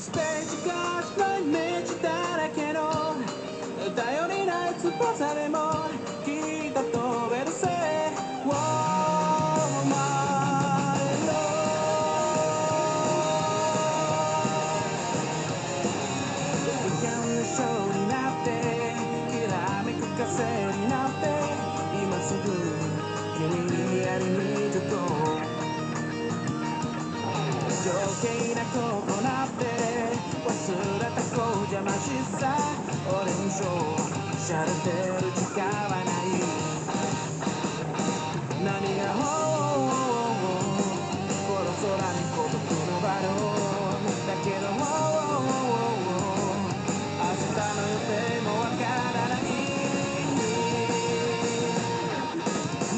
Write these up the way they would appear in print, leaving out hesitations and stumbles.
ステージが白いイメージだらけの頼りない翼でもきっと飛べるぜ Oh my love 危険なショーになってきらめく風になって今すぐ君にやりに行こう余計なことなって忘れた子邪魔しさ俺にしゃれてる時間はない何がこの空に孤独のバロンだけど明日の予定もわからない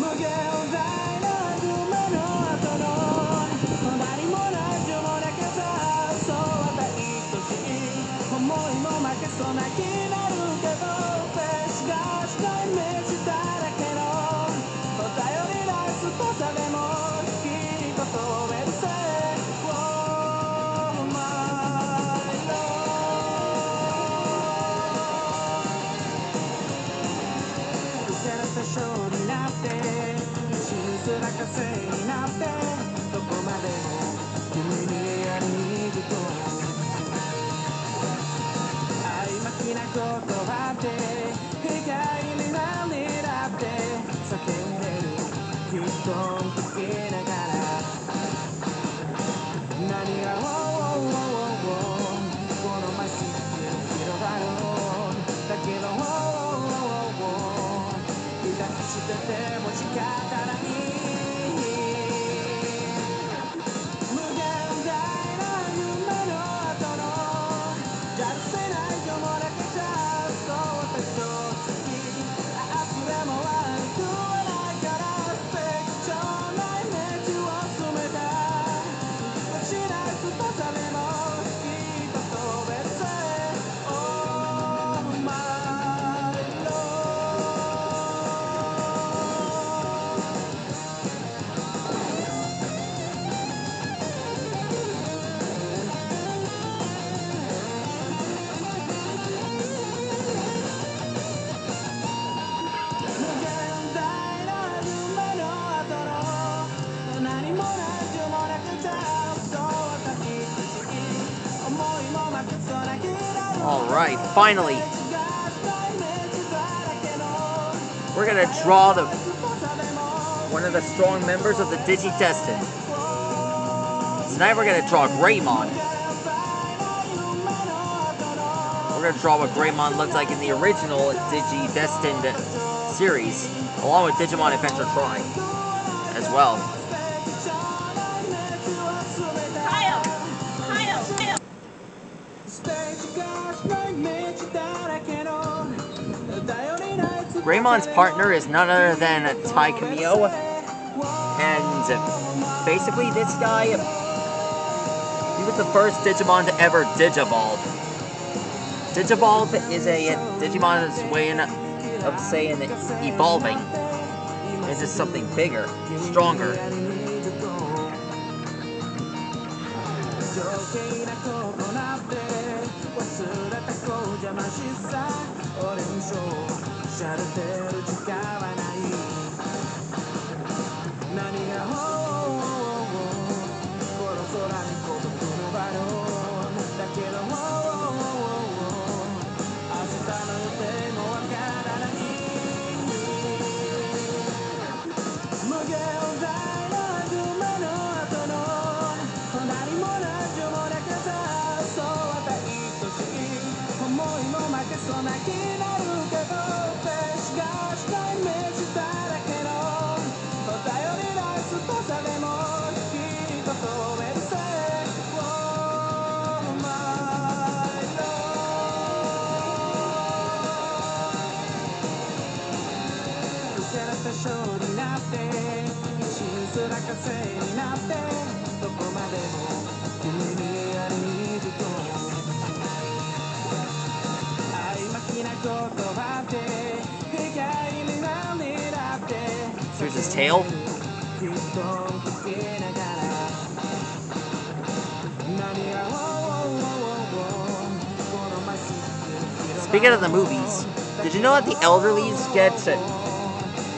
無限大な夢の後の何もない情もなけさそうは愛しい思いも負けそうな気になるけどフェイスが白いイメージだらけの頼りない翼でもきっと飛べるぜ Oh my love 浮かれたショーになって小さな風になってどこまでも君にやりに行くと曖昧な言葉で光に何だって叫んでるきっと聞きながら何がこの街に広がるだけど抱きしてても仕方ない無限大な夢の後のやるせない情もなくちゃそうた正直明日でも悪くはないからフェイクションなイメージを詰めたしない翼でもきっと飛べるぜ Oh my love 無限大な夢の後の何もない情もなくちゃそう私思いも負けそうな気だろ Alright, finally, we're gonna draw one of the strong members of the Digidestined. Tonight we're gonna draw Greymon. We're gonna draw what Greymon looked like in the original Digidestined series, along with Digimon Adventure Tri as well. Greymon's partner is none other than Tai Cameo, and basically this guy, he was the first Digimon to ever Digivolve. Digivolve is a Digimon's way of saying evolving into something bigger, stronger. Here's his tail. Speaking of the movies, did you know that the elderlies get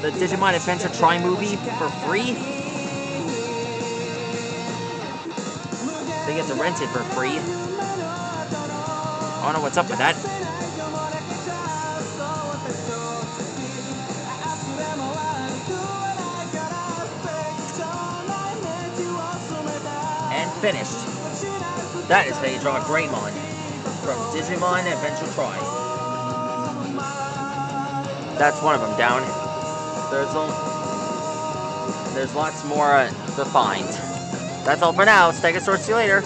the Digimon Adventure Try movie for free? They get to rent it for free. I don't know what's up with that. And finished. That is how you draw a greymon from Digimon Adventure Try. That's one of them down. There's lots more to find. That's all for now. Stegosaurus, see you later.